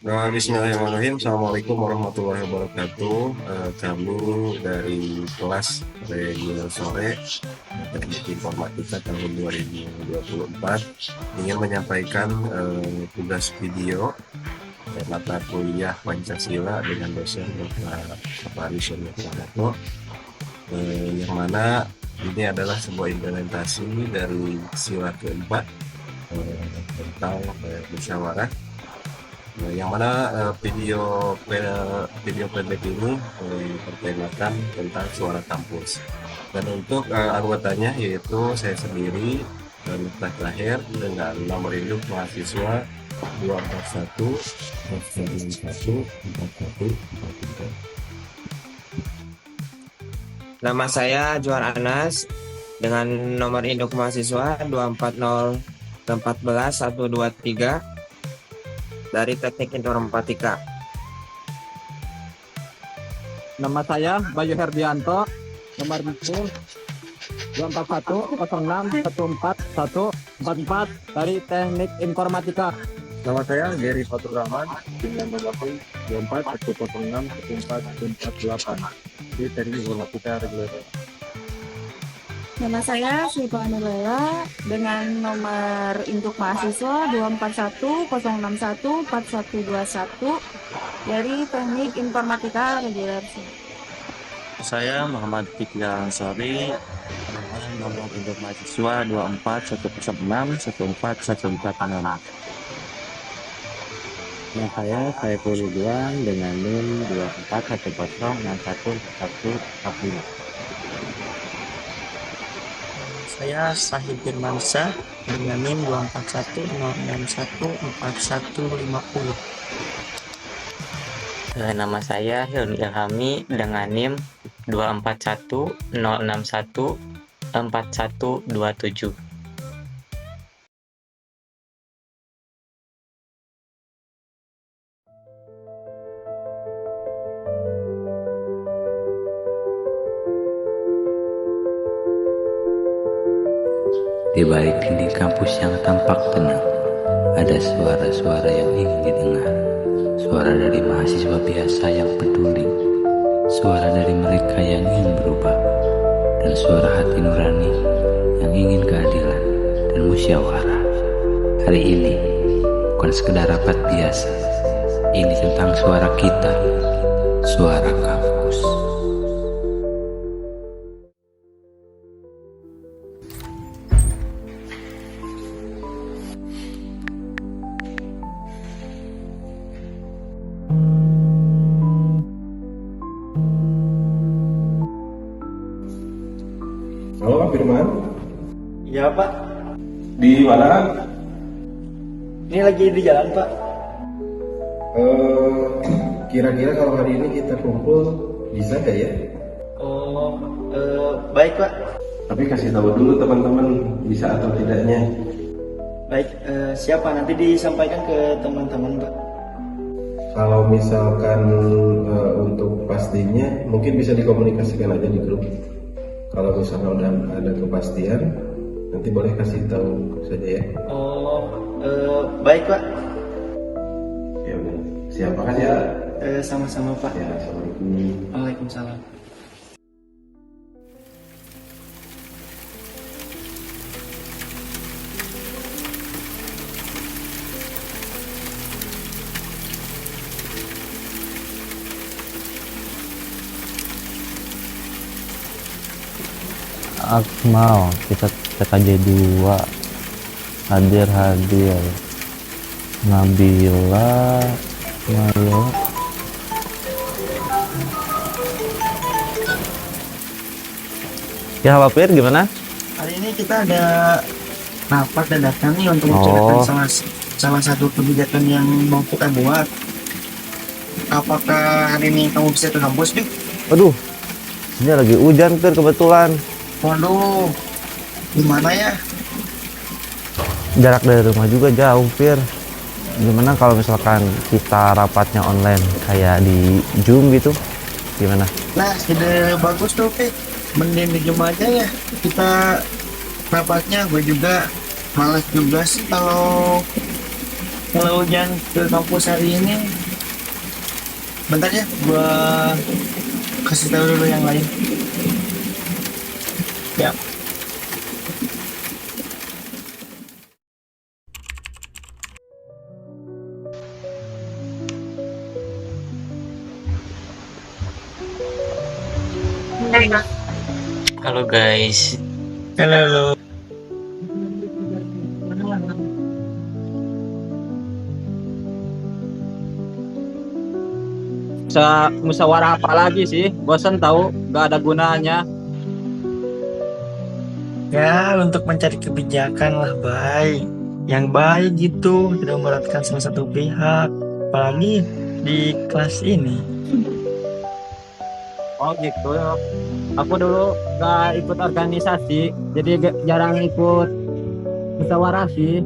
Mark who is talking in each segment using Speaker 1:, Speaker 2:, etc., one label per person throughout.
Speaker 1: Bismillahirrahmanirrahim. Assalamualaikum warahmatullahi wabarakatuh. Kami dari kelas Reguler Sore Teknik Informatika tahun 2024 ingin menyampaikan tugas video mata kuliah Pancasila dengan dosen Bapak Arisya Pramono, yang mana ini adalah sebuah implementasi dari sila keempat tentang musyawarah. Yang mana video pendek ini bertemakan tentang suara kampus, dan untuk anggotanya yaitu saya sendiri Miftah Tahir dengan nomor induk mahasiswa 241 141 41.
Speaker 2: Nama saya Juan Anas dengan nomor induk mahasiswa 240 14 123 dari Teknik Informatika.
Speaker 3: Nama saya Bayu Herdianto, nomor induk 241 06 14 dari Teknik Informatika.
Speaker 4: Nama saya Gary Fatur Rahman dengan nomor 24 106 1448 di Teknik Informatika Reguler.
Speaker 5: Nama saya Syifa Nurlela dengan nomor induk mahasiswa 241 061 4121 dari Teknik Informatika Reguler.
Speaker 6: Saya Muhammad Fikri Ansari dengan nomor induk mahasiswa 24 106 14 146.
Speaker 7: Nah, saya Ridwan dengan NIM 2410614145.
Speaker 8: Saya Sahid Firmansyah dengan NIM 2410614150.
Speaker 7: Nama saya Hilmi Ilhami dengan NIM 2410614127.
Speaker 9: Di balik dinding kampus yang tampak tenang, ada suara-suara yang ingin didengar. Suara dari mahasiswa biasa yang peduli, suara dari mereka yang ingin berubah, dan suara hati nurani yang ingin keadilan dan musyawarah. Hari ini bukan sekedar rapat biasa, ini tentang suara kita, suara kampus.
Speaker 1: Halo Pak Firman.
Speaker 4: Iya Pak,
Speaker 1: Di mana?
Speaker 4: ini lagi di jalan Pak.
Speaker 1: Kira-kira kalau hari ini kita kumpul bisa gak ya?
Speaker 4: Oh, baik Pak.
Speaker 1: Tapi kasih tahu dulu teman-teman bisa atau tidaknya.
Speaker 4: Baik, siapa nanti disampaikan ke teman-teman Pak.
Speaker 1: Kalau misalkan untuk pastinya mungkin bisa dikomunikasikan aja di grup. Kalau misalkan udah ada kepastian, nanti boleh kasih tahu saja ya.
Speaker 4: Oh, baik Pak.
Speaker 1: Ya udah. Siapa kasih ya?
Speaker 4: Sama-sama Pak.
Speaker 1: Ya, assalamualaikum.
Speaker 4: Waalaikumsalam.
Speaker 7: Akmal, kita TKJ 2 hadir Nabila Mayo. Ya, Pak Fir, gimana?
Speaker 8: Hari ini kita ada rapat dadakan nih untuk membicarakan salah satu kebijakan yang mau kita buat. Apakah hari ini kamu bisa ke kampus, Dik?
Speaker 7: Aduh, ini lagi hujan, Fir, kebetulan.
Speaker 8: Waduh, gimana ya?
Speaker 7: Jarak dari rumah juga jauh, Fir. Gimana kalau misalkan kita rapatnya online kayak di Zoom gitu? Gimana?
Speaker 8: Nah, ide bagus tuh, Dik. Mending di Zoom aja ya. Kita rapatnya, gue juga malas juga sih kalau Kalau yang ke kampus hari ini, bentar ya, gua kasih tahu dulu yang lain. Ya.
Speaker 6: Halo guys.
Speaker 8: Halo.
Speaker 3: Musyawarah apa lagi sih? Bosan tahu, gak ada gunanya.
Speaker 8: Ya, untuk mencari kebijakan lah, baik. Yang baik gitu, tidak memberatkan salah satu pihak. Apalagi di kelas ini.
Speaker 3: Oh gitu. Aku dulu gak ikut organisasi, jadi jarang ikut musyawarah sih.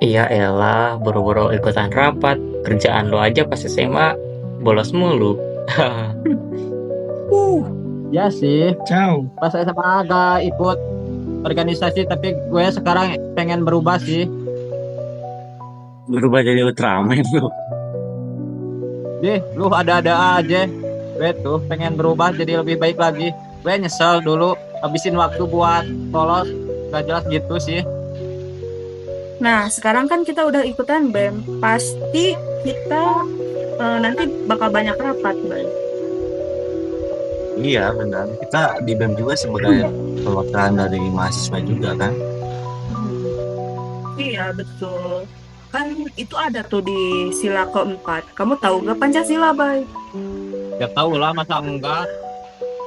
Speaker 6: Iya elah, boro-boro ikutan rapat. Kerjaan lo aja pas SMA bolos mulu.
Speaker 3: Ya sih,
Speaker 8: Ciao.
Speaker 3: pas SMA gak ikut organisasi, tapi gue sekarang pengen berubah sih.
Speaker 6: Berubah jadi Ultraman lo.
Speaker 3: Deh, lu ada-ada aja. Gue tuh pengen berubah jadi lebih baik lagi. Gue nyesel dulu habisin waktu buat polos, gak jelas gitu sih.
Speaker 5: Nah, sekarang kan kita udah ikutan BEM. Pasti kita nanti bakal banyak rapat, Bay.
Speaker 6: Iya benar. Kita di BEM juga sebagai perwakilan dari mahasiswa juga kan.
Speaker 5: Iya, betul. Kan itu ada tuh di sila keempat. Kamu tahu gak Pancasila, Bay?
Speaker 3: Ya tau lah, masa enggak.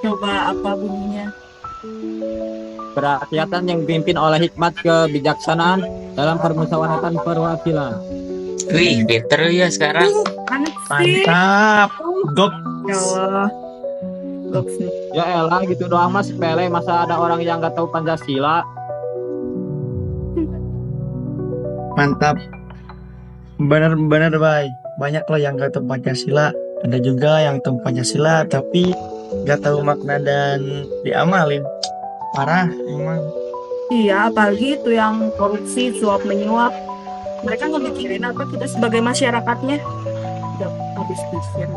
Speaker 5: Coba apa bunyinya?
Speaker 3: Kerakyatan yang dipimpin oleh hikmat kebijaksanaan dalam permusyawaratan perwakilan.
Speaker 6: Wih, pinter ya sekarang.
Speaker 5: Mana sih?
Speaker 8: Mantap. Gok.
Speaker 5: Ya Allah. Goks nih.
Speaker 3: Ya elah gitu doang mas, sepele. Masa ada orang yang gak tahu Pancasila?
Speaker 8: Mantap. Bener-bener, Bay. Banyak loh yang gak tahu Pancasila. Ada juga yang tahu Pancasila tapi gak tahu makna dan diamalin. Parah emang.
Speaker 5: Iya, apalagi itu yang korupsi, suap menyuap. Mereka nggak mikirin apa kita sebagai masyarakatnya. Udah habis pikir.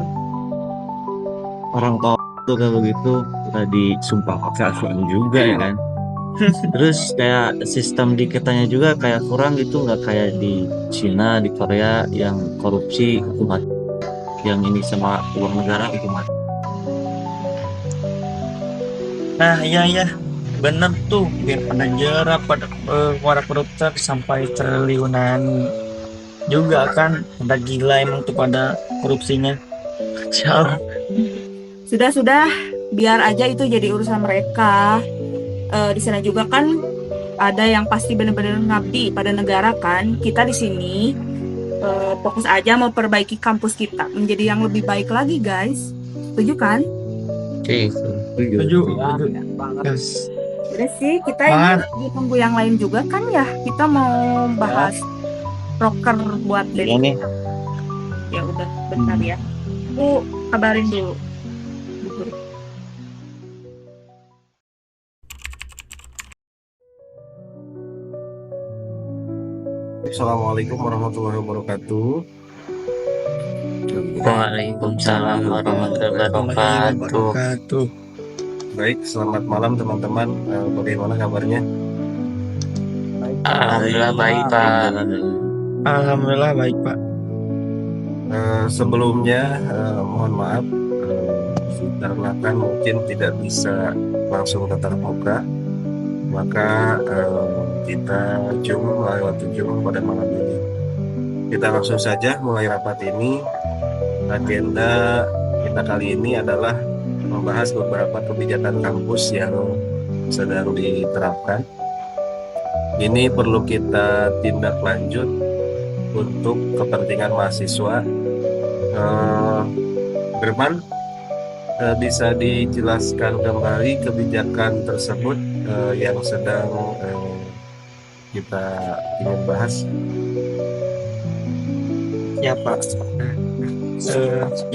Speaker 6: Orang tua tuh kalau gitu tadi sumpah pakai asuhan juga ya kan. Terus kayak sistem di kitanya juga kayak kurang gitu, nggak kayak di Cina, di Korea yang korupsi hukuman, yang ini sama uang negara hukuman.
Speaker 8: Nah, iya. Bener tuh, biar pada jerap pada para koruptor sampai triliunan juga kan. Pada gila emang tuh pada korupsinya. Kacau.
Speaker 5: Sudah, biar aja itu jadi urusan mereka. Di sana juga kan ada yang pasti benar-benar ngabdi pada negara kan. Kita di sini fokus aja memperbaiki kampus kita menjadi yang lebih baik lagi, guys. Setuju kan?
Speaker 8: Setuju. Yes.
Speaker 5: Udah sih, kita ini ditunggu yang lain juga kan ya. Kita mau bahas proker buat dari
Speaker 6: Iya nih.
Speaker 5: Ya udah, bentar ya. Aku kabarin dulu.
Speaker 1: Assalamualaikum warahmatullahi wabarakatuh.
Speaker 6: Waalaikumsalam warahmatullahi wabarakatuh.
Speaker 1: Baik, selamat malam teman-teman. Bagaimana kabarnya?
Speaker 6: Alhamdulillah baik Pak.
Speaker 8: Alhamdulillah baik, Pak.
Speaker 1: Sebelumnya mohon maaf dikarenakan mungkin tidak bisa langsung tatap muka, maka kita lewat Zoom pada malam ini. Kita langsung saja mulai rapat ini. Agenda kita kali ini adalah membahas beberapa kebijakan kampus yang sedang diterapkan. Ini perlu kita tindak lanjut untuk kepentingan mahasiswa. Berman, bisa dijelaskan kembali kebijakan tersebut yang sedang kita ingin bahas?
Speaker 8: Ya, Pak.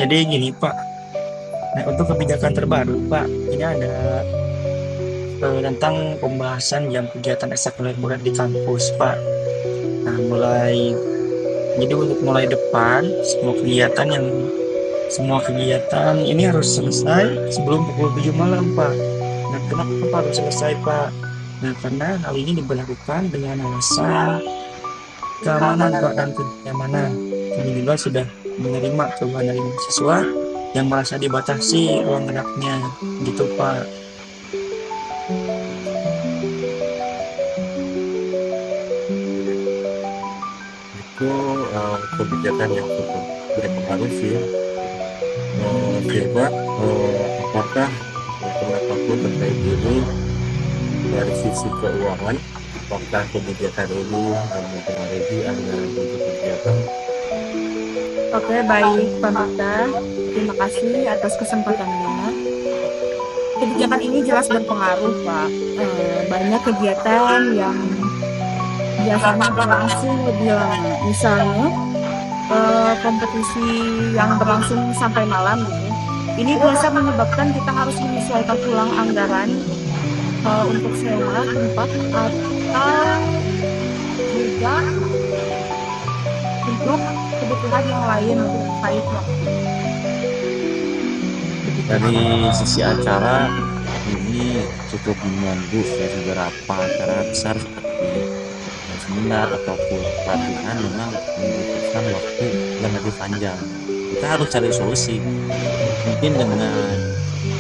Speaker 8: Jadi gini, Pak. Nah, untuk kebijakan terbaru, Pak, ini ada tentang pembahasan jam kegiatan ekstrakurikuler di kampus, Pak. Nah, mulai Jadi untuk mulai depan semua kegiatan ini harus selesai sebelum pukul 7 malam, Pak. Nah, kenapa harus selesai, Pak? Nah, karena hal ini diberlakukan dengan alasan keamanan, Pak, dan kenyamanan. Kami juga sudah menerima keluhan dari mahasiswa yang merasa dibatasi ruang geraknya, gitu, Pak.
Speaker 4: Itu kebijakan yang cukup berpengaruh sih. Coba apakah pengetahuan terkait ini dari sisi keuangan, apakah kebijakan ini mempengaruhi anggaran untuk kegiatan?
Speaker 5: Oke, baik Pak Makta. Terima kasih atas kesempatannya. Kebijakan ini jelas berpengaruh, Pak. Banyak kegiatan yang biasanya berlangsung lebih lama. Misalnya, kompetisi yang berlangsung sampai malam gitu. Ini biasa menyebabkan kita harus menyesuaikan ulang anggaran untuk sewa tempat atau juga untuk kebutuhan yang lain terkait waktu.
Speaker 6: Dari sisi acara ini cukup mengganggu ya, beberapa acara besar seperti seminar ataupun pelatihan memang membutuhkan waktu yang lebih panjang. Kita harus cari solusi, mungkin dengan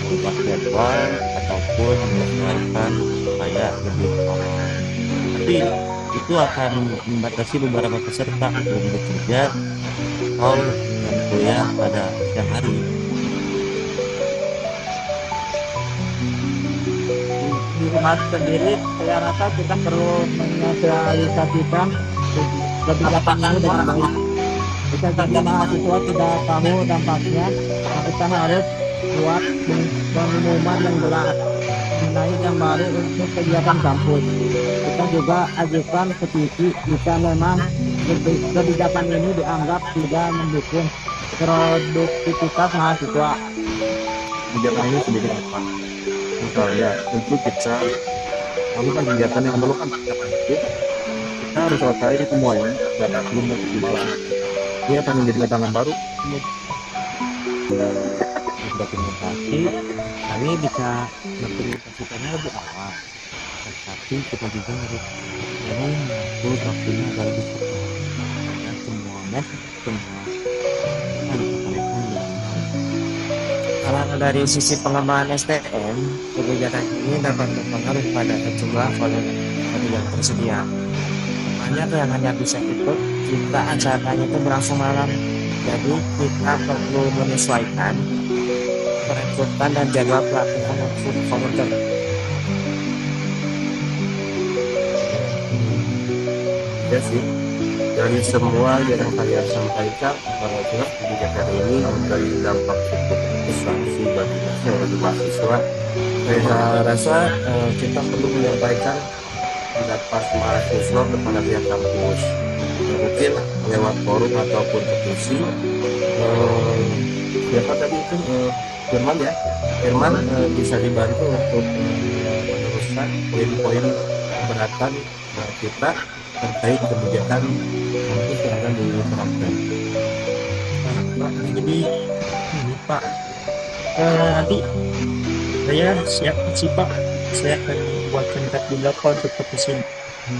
Speaker 6: ubah jadwal ataupun menyesuaikan supaya lebih aman. Tapi itu akan membatasi beberapa peserta untuk bekerja atau kuliah pada siang hari.
Speaker 3: Di rumah sendiri saya rasa kita perlu menyosialisasikan kebijakan ini dengan baik. Kita jadi mahasiswa tidak tahu dampaknya, kita harus buat pengumuman yang jelas mengenai yang baru untuk kegiatan kampus. Kita juga ajukan petisi jika memang kebijakan ini dianggap tidak mendukung produktivitas mahasiswa.
Speaker 4: Kebijakan ini sedikit apa? Misalnya untuk kita melakukan kegiatan yang memerlukan kegiatan itu, kita harus selesai semuanya dan belum nanti malam. Dia akan menjadi tantangan baru.
Speaker 6: Dokumentasi kami bisa mengimplementasikannya lebih awal, tapi kita juga harus mengatur waktunya agar bisa dan semuanya semua
Speaker 2: Kalau dari sisi pengembangan STM, kebijakan ini dapat berpengaruh pada jumlah volunteer yang tersedia. Banyak yang hanya bisa ikut jika acaranya itu berlangsung malam. Jadi kita perlu menyesuaikan perekrutan dan jadwal pelatihan untuk volunteer.
Speaker 4: Ya sih, dari semua yang saya sampaikan, jelas kebijakan ini memberi dampak cukup besar sih bagi mahasiswa. Saya rasa kita perlu menyampaikan pendapat mahasiswa kepada pihak kampus, mungkin lewat forum ataupun petisi. Siapa tadi itu Firman ya, Firman bisa dibantu untuk meneruskan poin-poin keberatan kita terkait kebijakan kampus yang akan diterapkan.
Speaker 8: Pak, jadi ini Pak, nanti saya siap sih Pak, saya akan buatkan juga untuk petisi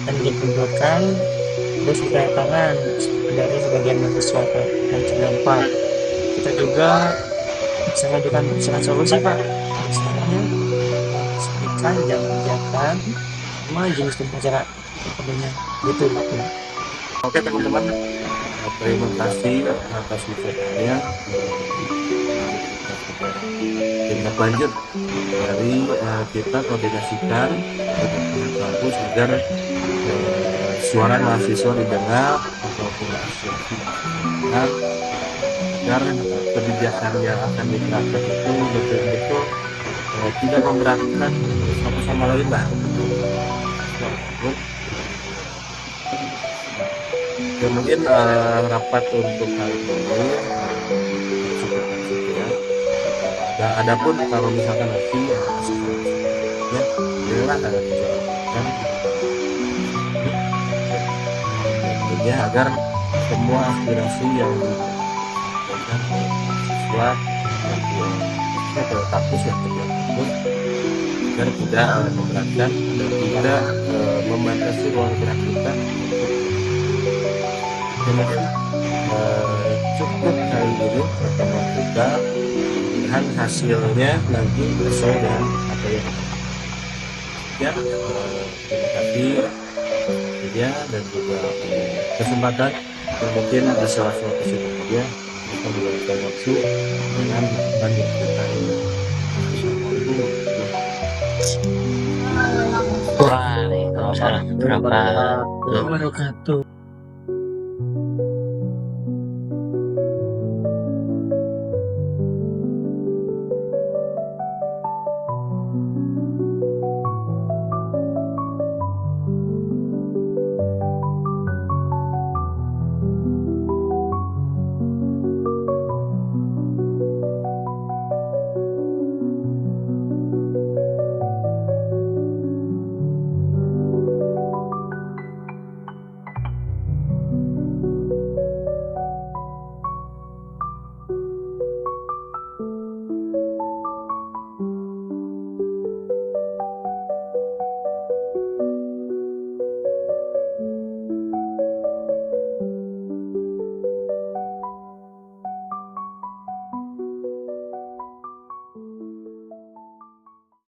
Speaker 8: dan dikumpulkan terus kita tangan dari sebagian mahasiswa yang terdampak. Kita juga bisa mengajukan usulan solusi Pak, misalnya sebutkan jam kegiatan sama jenis acara perlunya gitu Pak.
Speaker 4: Oke teman-teman, terima kasih atas masukannya. Tindak lanjut dari kita koordinasikan dengan kampus agar suara mahasiswa didengar ataupun didengar, agar kebijakan yang akan diterapkan itu betul-betul tidak memberatkan satu sama lain lah. Ya, mungkin rapat untuk kali ini cukup ya. Adapun kalau misalkan nanti ya inilah kan ya agar semua aspirasi yang diberikan oleh siswa atau kampus yang terlihat kampus agar tidak memberatkan dan tidak membatasi ruang gerak kita. Jadi cukup kali ini pertemuan kita dan hasilnya nanti sesuai dengan apa yang ya. Terima kasih media dan juga kesempatan yang mungkin di sela-sela kesempatan media bisa memberikan waktu dengan banyak cerita ini.
Speaker 6: Waalaikumsalam. Berapa?
Speaker 8: Wabarakatuh.